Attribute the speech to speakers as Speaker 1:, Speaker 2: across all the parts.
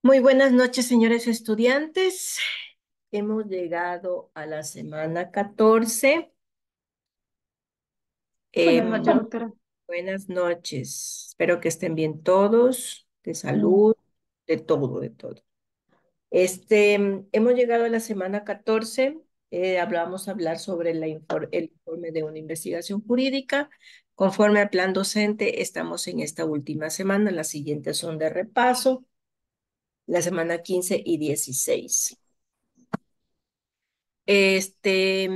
Speaker 1: Muy buenas noches, señores estudiantes. Hemos llegado a la semana 14.
Speaker 2: Buenas noches,
Speaker 1: Bueno,
Speaker 2: doctora.
Speaker 1: buenas noches. Espero que estén bien todos, de salud, de todo, de todo. Hemos llegado a la semana 14. Vamos a hablar sobre el informe de una investigación jurídica. Conforme al plan docente, estamos en esta última semana. Las siguientes son de repaso, la semana 15 y 16. Este,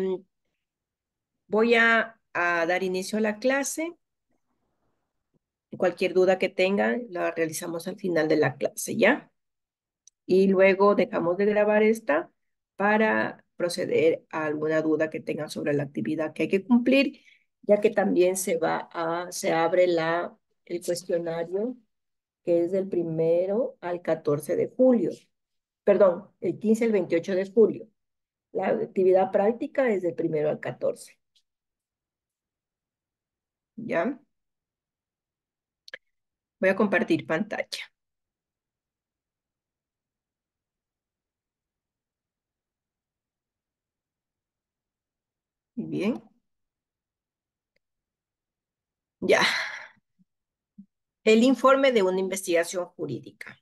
Speaker 1: Voy a dar inicio a la clase. Cualquier duda que tengan, la realizamos al final de la clase, ¿ya? Y luego dejamos de grabar esta para proceder a alguna duda que tengan sobre la actividad que hay que cumplir, ya que también se abre el cuestionario que es del 1 al 14 de julio. Perdón, el 15 al 28 de julio. La actividad práctica es del 1 al 14, ¿ya? Voy a compartir pantalla. Muy bien. Ya. El informe de una investigación jurídica.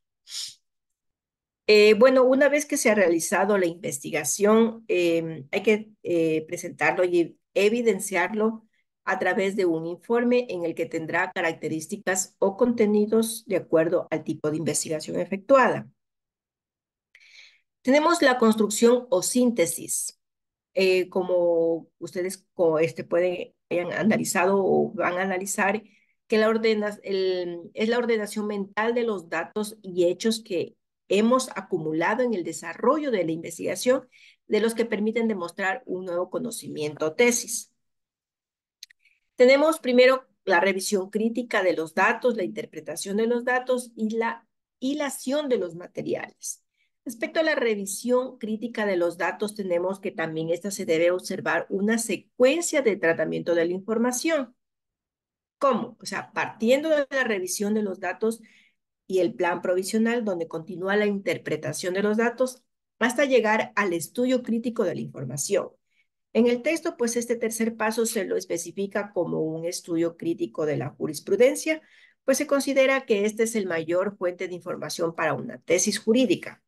Speaker 1: Bueno, una vez que se ha realizado la investigación, hay que presentarlo y evidenciarlo a través de un informe en el que tendrá características o contenidos de acuerdo al tipo de investigación efectuada. Tenemos la construcción o síntesis. Como ustedes pueden hayan analizado o van a analizar, que es la ordenación mental de los datos y hechos que hemos acumulado en el desarrollo de la investigación, de los que permiten demostrar un nuevo conocimiento o tesis. Tenemos primero la revisión crítica de los datos, la interpretación de los datos y la hilación de los materiales. Respecto a la revisión crítica de los datos, tenemos que también esta se debe observar una secuencia de tratamiento de la información. ¿Cómo? O sea, partiendo de la revisión de los datos y el plan provisional, donde continúa la interpretación de los datos, hasta llegar al estudio crítico de la información. En el texto, pues este tercer paso se lo especifica como un estudio crítico de la jurisprudencia, pues se considera que este es el mayor fuente de información para una tesis jurídica.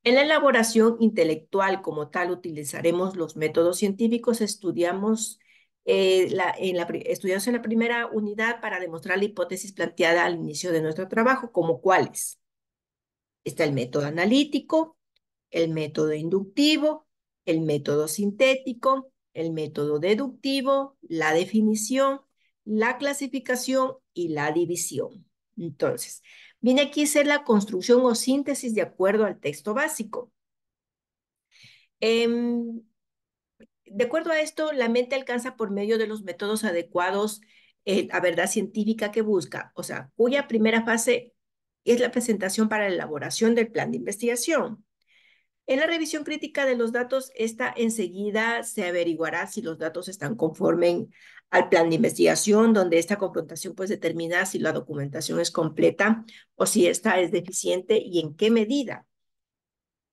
Speaker 1: En la elaboración intelectual como tal utilizaremos los métodos científicos, estudiamos en la primera unidad para demostrar la hipótesis planteada al inicio de nuestro trabajo, como cuáles. Está el método analítico, el método inductivo, el método sintético, el método deductivo, la definición, la clasificación y la división. Entonces, viene aquí a ser la construcción o síntesis de acuerdo al texto básico. Em, de acuerdo a esto, la mente alcanza por medio de los métodos adecuados la verdad científica que busca, o sea, cuya primera fase es la presentación para la elaboración del plan de investigación. En la revisión crítica de los datos, esta enseguida se averiguará si los datos están conformes al plan de investigación, donde esta confrontación pues determina si la documentación es completa o si esta es deficiente y en qué medida.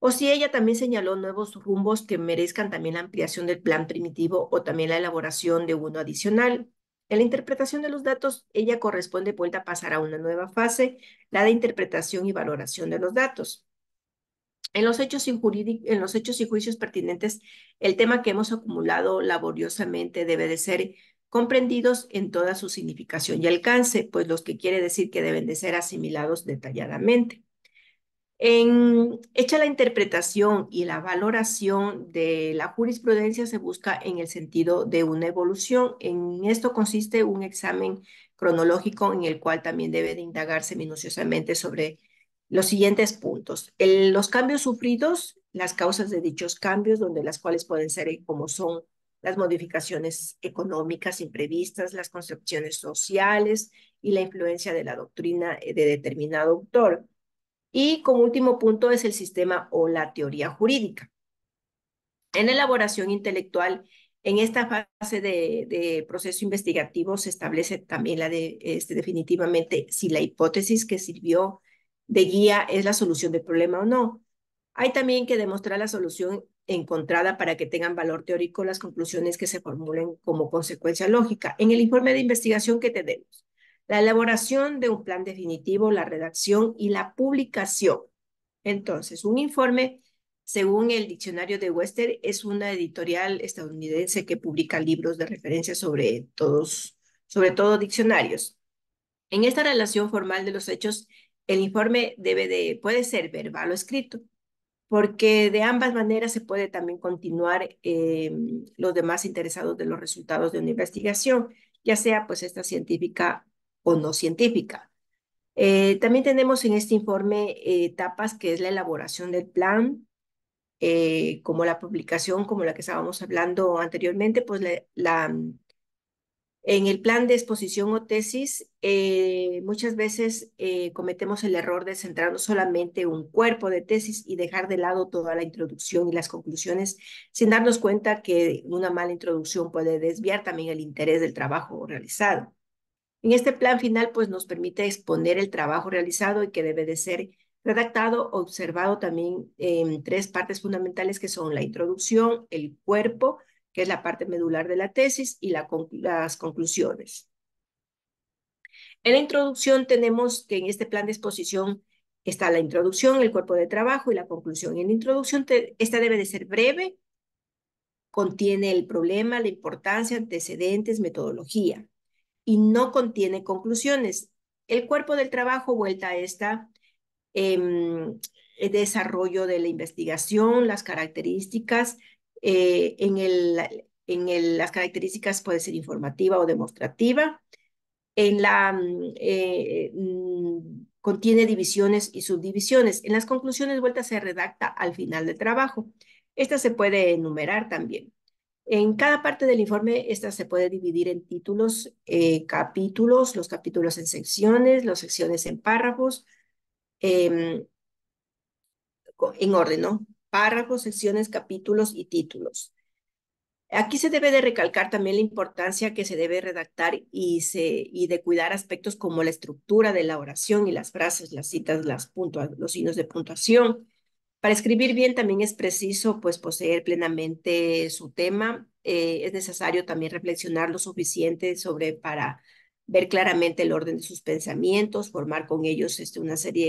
Speaker 1: O si ella también señaló nuevos rumbos que merezcan también la ampliación del plan primitivo o también la elaboración de uno adicional. En la interpretación de los datos, ella corresponde vuelta a pasar a una nueva fase, la de interpretación y valoración de los datos. En los hechos y juicios pertinentes, el tema que hemos acumulado laboriosamente debe de ser comprendidos en toda su significación y alcance, pues los que quiere decir que deben de ser asimilados detalladamente. Hecha la interpretación y la valoración de la jurisprudencia, se busca en el sentido de una evolución. En esto consiste un examen cronológico en el cual también debe de indagarse minuciosamente sobre los siguientes puntos. Los cambios sufridos, las causas de dichos cambios, donde las cuales pueden ser como son las modificaciones económicas imprevistas, las concepciones sociales y la influencia de la doctrina de determinado autor. Y como último punto es el sistema o la teoría jurídica. En la elaboración intelectual, en esta fase de proceso investigativo se establece también definitivamente si la hipótesis que sirvió de guía es la solución del problema o no. Hay también que demostrar la solución encontrada para que tengan valor teórico las conclusiones que se formulen como consecuencia lógica. En el informe de investigación que tenemos, la elaboración de un plan definitivo, la redacción y la publicación. Entonces, un informe, según el diccionario de Webster, es una editorial estadounidense que publica libros de referencia sobre todo diccionarios. En esta relación formal de los hechos, el informe puede ser verbal o escrito, porque de ambas maneras se puede también continuar los demás interesados de los resultados de una investigación, ya sea pues esta científica o no científica. También tenemos en este informe etapas que es la elaboración del plan, como la publicación, como la que estábamos hablando anteriormente, pues en el plan de exposición o tesis, muchas veces cometemos el error de centrarnos solamente en un cuerpo de tesis y dejar de lado toda la introducción y las conclusiones, sin darnos cuenta que una mala introducción puede desviar también el interés del trabajo realizado. En este plan final, pues nos permite exponer el trabajo realizado y que debe de ser redactado, observado también en tres partes fundamentales que son la introducción, el cuerpo, que es la parte medular de la tesis, y las conclusiones. En la introducción tenemos que en este plan de exposición está la introducción, el cuerpo de trabajo y la conclusión. En la introducción, esta debe de ser breve, contiene el problema, la importancia, antecedentes, metodología y no contiene conclusiones. El cuerpo del trabajo vuelta a esta desarrollo de la investigación, las características, las características puede ser informativa o demostrativa. Contiene divisiones y subdivisiones. En las conclusiones vuelta se redacta al final del trabajo. Esta se puede enumerar también. En cada parte del informe, esta se puede dividir en títulos, capítulos, los capítulos en secciones, las secciones en párrafos, en orden, ¿no? Párrafos, secciones, capítulos y títulos. Aquí se debe de recalcar también la importancia que se debe redactar y de cuidar aspectos como la estructura de la oración y las frases, las citas, los signos de puntuación. Para escribir bien también es preciso pues poseer plenamente su tema. Es necesario también reflexionar lo suficiente para ver claramente el orden de sus pensamientos, formar con ellos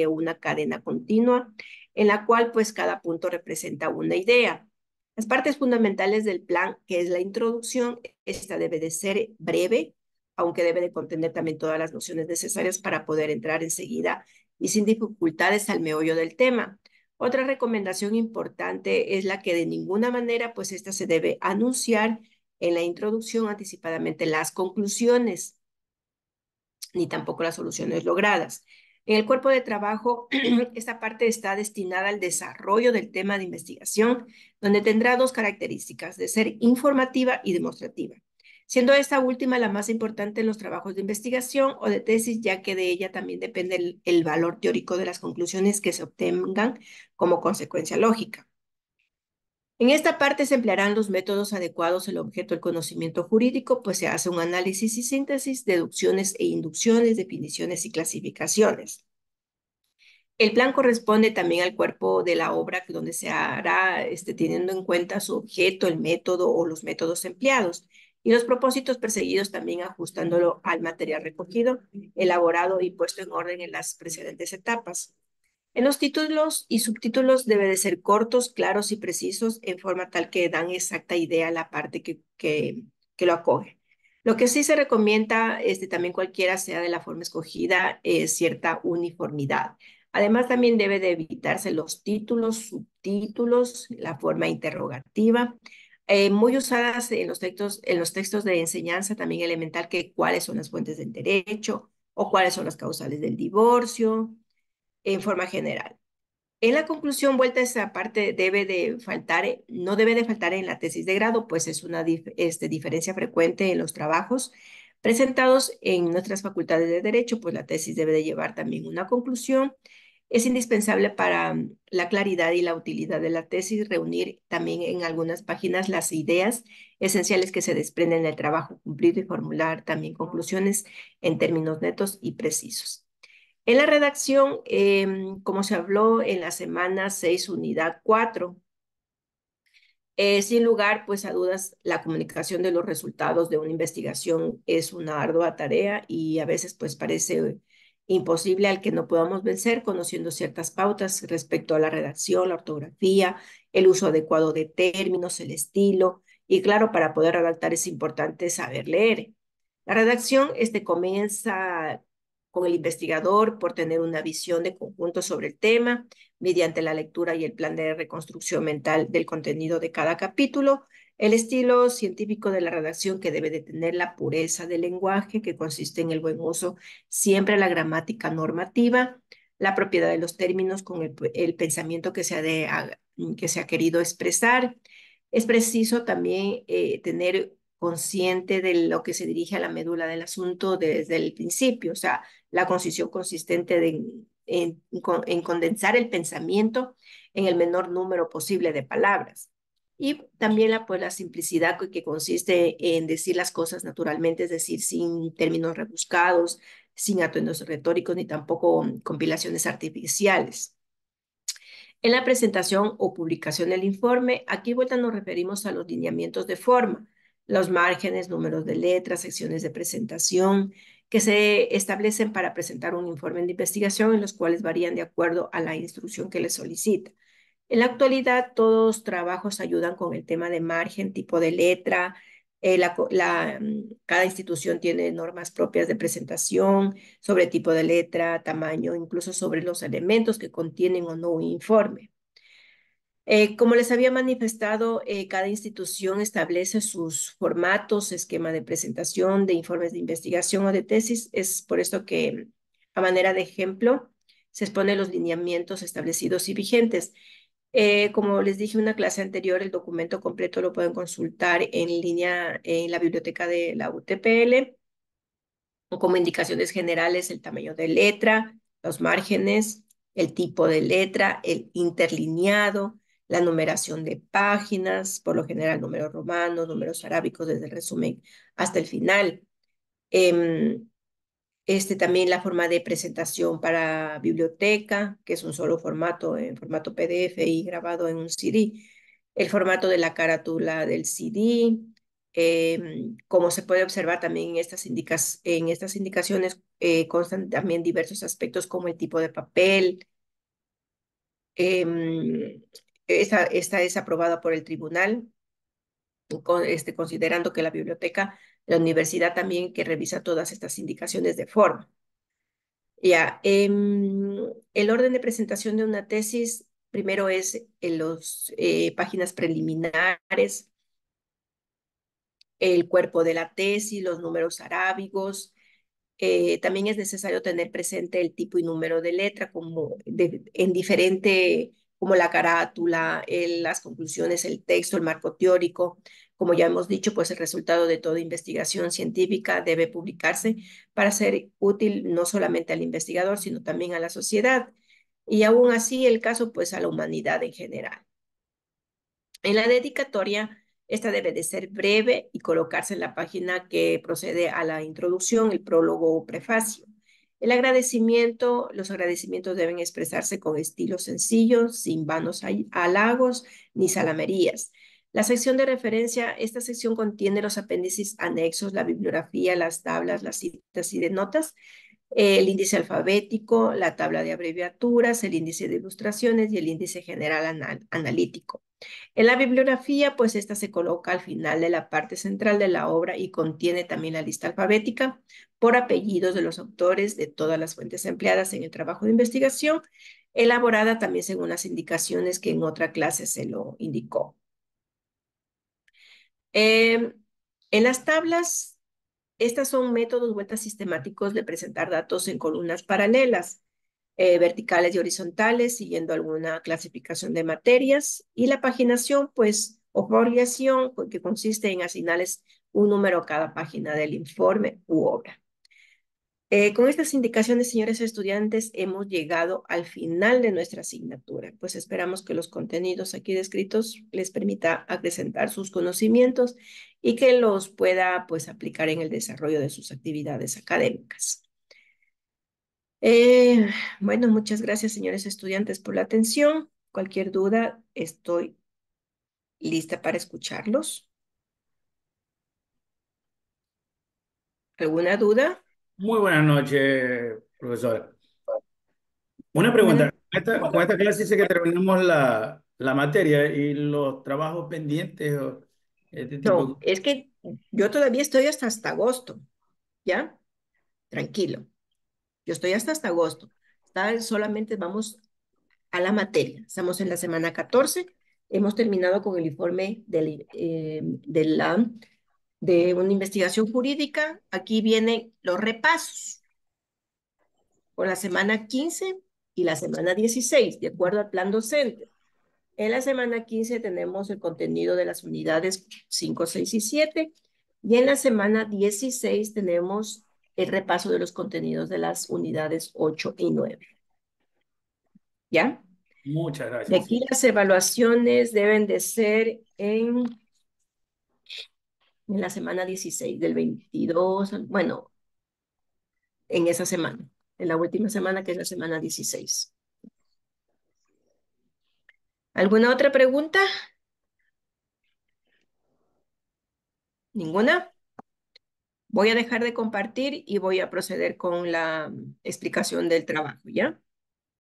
Speaker 1: una cadena continua en la cual pues cada punto representa una idea. Las partes fundamentales del plan, que es la introducción, esta debe de ser breve, aunque debe de contener también todas las nociones necesarias para poder entrar enseguida y sin dificultades al meollo del tema. Otra recomendación importante es la que de ninguna manera, pues esta se debe anunciar en la introducción anticipadamente las conclusiones, ni tampoco las soluciones logradas. En el cuerpo de trabajo, esta parte está destinada al desarrollo del tema de investigación, donde tendrá dos características, de ser informativa y demostrativa, siendo esta última la más importante en los trabajos de investigación o de tesis, ya que de ella también depende el valor teórico de las conclusiones que se obtengan como consecuencia lógica. En esta parte se emplearán los métodos adecuados al objeto del conocimiento jurídico, pues se hace un análisis y síntesis, deducciones e inducciones, definiciones y clasificaciones. El plan corresponde también al cuerpo de la obra donde se hará teniendo en cuenta su objeto, el método o los métodos empleados y los propósitos perseguidos también ajustándolo al material recogido, elaborado y puesto en orden en las precedentes etapas. En los títulos y subtítulos debe de ser cortos, claros y precisos en forma tal que dan exacta idea a la parte que lo acoge. Lo que sí se recomienda también cualquiera sea de la forma escogida es cierta uniformidad. Además, también debe de evitarse los títulos, subtítulos, la forma interrogativa, muy usadas en los textos de enseñanza también elemental, que cuáles son las fuentes del derecho o cuáles son las causales del divorcio, en forma general. En la conclusión, vuelta a esa parte no debe de faltar en la tesis de grado, pues es una diferencia frecuente en los trabajos presentados en nuestras facultades de Derecho, pues la tesis debe de llevar también una conclusión. Es indispensable para la claridad y la utilidad de la tesis reunir también en algunas páginas las ideas esenciales que se desprenden del trabajo cumplido y formular también conclusiones en términos netos y precisos. En la redacción, como se habló en la semana 6, unidad 4, sin lugar pues a dudas, la comunicación de los resultados de una investigación es una ardua tarea y a veces pues parece imposible al que no podamos vencer conociendo ciertas pautas respecto a la redacción, la ortografía, el uso adecuado de términos, el estilo y claro, para poder redactar es importante saber leer. La redacción comienza con el investigador por tener una visión de conjunto sobre el tema mediante la lectura y el plan de reconstrucción mental del contenido de cada capítulo, el estilo científico de la redacción que debe de tener la pureza del lenguaje, que consiste en el buen uso siempre de la gramática normativa, la propiedad de los términos con el pensamiento que se ha querido expresar. Es preciso también tener consciente de lo que se dirige a la médula del asunto desde el principio, o sea, la concisión consistente en condensar el pensamiento en el menor número posible de palabras. Y también la simplicidad que consiste en decir las cosas naturalmente, es decir, sin términos rebuscados, sin atuendos retóricos, ni tampoco compilaciones artificiales. En la presentación o publicación del informe, aquí vuelta nos referimos a los lineamientos de forma, los márgenes, números de letras, secciones de presentación que se establecen para presentar un informe de investigación en los cuales varían de acuerdo a la instrucción que le solicita. En la actualidad, todos trabajos ayudan con el tema de margen, tipo de letra. Cada institución tiene normas propias de presentación sobre tipo de letra, tamaño, incluso sobre los elementos que contienen o no un informe. Como les había manifestado, cada institución establece sus formatos, esquema de presentación, de informes de investigación o de tesis. Es por esto que, a manera de ejemplo, se exponen los lineamientos establecidos y vigentes. Como les dije en una clase anterior, el documento completo lo pueden consultar en línea en la biblioteca de la UTPL, o como indicaciones generales, el tamaño de letra, los márgenes, el tipo de letra, el interlineado, la numeración de páginas, por lo general números romanos, números arábicos desde el resumen hasta el final. Eh, También la forma de presentación para biblioteca, que es un solo formato, en formato PDF y grabado en un CD. El formato de la carátula del CD. Como se puede observar también en estas indicaciones, constan también diversos aspectos como el tipo de papel. Esta es aprobada por el tribunal, considerando que la biblioteca, la universidad también que revisa todas estas indicaciones de forma. Ya, el orden de presentación de una tesis, primero es en las páginas preliminares, el cuerpo de la tesis, los números arábigos. También es necesario tener presente el tipo y número de letra en diferente, como la carátula, las conclusiones, el texto, el marco teórico. Como ya hemos dicho, pues el resultado de toda investigación científica debe publicarse para ser útil no solamente al investigador, sino también a la sociedad. Y aún así, el caso, pues a la humanidad en general. En la dedicatoria, esta debe de ser breve y colocarse en la página que procede a la introducción, el prólogo o prefacio. Los agradecimientos deben expresarse con estilos sencillos, sin vanos halagos ni salamerías. La sección de referencia, esta sección contiene los apéndices anexos, la bibliografía, las tablas, las citas y de notas, el índice alfabético, la tabla de abreviaturas, el índice de ilustraciones y el índice general analítico. En la bibliografía, pues esta se coloca al final de la parte central de la obra y contiene también la lista alfabética por apellidos de los autores de todas las fuentes empleadas en el trabajo de investigación, elaborada también según las indicaciones que en otra clase se lo indicó. En las tablas, estas son métodos vueltas sistemáticos de presentar datos en columnas paralelas, verticales y horizontales, siguiendo alguna clasificación de materias. Y la paginación, pues, o foliación, que consiste en asignarles un número a cada página del informe u obra. Con estas indicaciones, señores estudiantes, hemos llegado al final de nuestra asignatura, pues esperamos que los contenidos aquí descritos les permita acrecentar sus conocimientos y que los pueda, pues, aplicar en el desarrollo de sus actividades académicas. Eh, bueno, muchas gracias, señores estudiantes, por la atención. Cualquier duda, estoy lista para escucharlos. ¿Alguna duda?
Speaker 2: Muy buenas noches, profesora. Una pregunta.
Speaker 1: Buenas.
Speaker 2: Con esta clase dice que terminamos la materia y los trabajos pendientes o este tipo.
Speaker 1: No, es que yo todavía estoy hasta agosto, ¿ya? Tranquilo. Yo estoy hasta agosto. Solamente vamos a la materia. Estamos en la semana 14. Hemos terminado con el informe de una investigación jurídica. Aquí vienen los repasos por la semana 15 y la semana 16, de acuerdo al plan docente. En la semana 15 tenemos el contenido de las unidades 5, 6 y 7. Y en la semana 16 tenemos el repaso de los contenidos de las unidades 8 y 9. ¿Ya?
Speaker 2: Muchas
Speaker 1: De
Speaker 2: gracias.
Speaker 1: aquí las evaluaciones deben de ser en la semana 16 del 22, bueno, en esa semana, en la última semana que es la semana 16. ¿Alguna otra pregunta? ¿Ninguna? Voy a dejar de compartir y voy a proceder con la explicación del trabajo, ¿ya?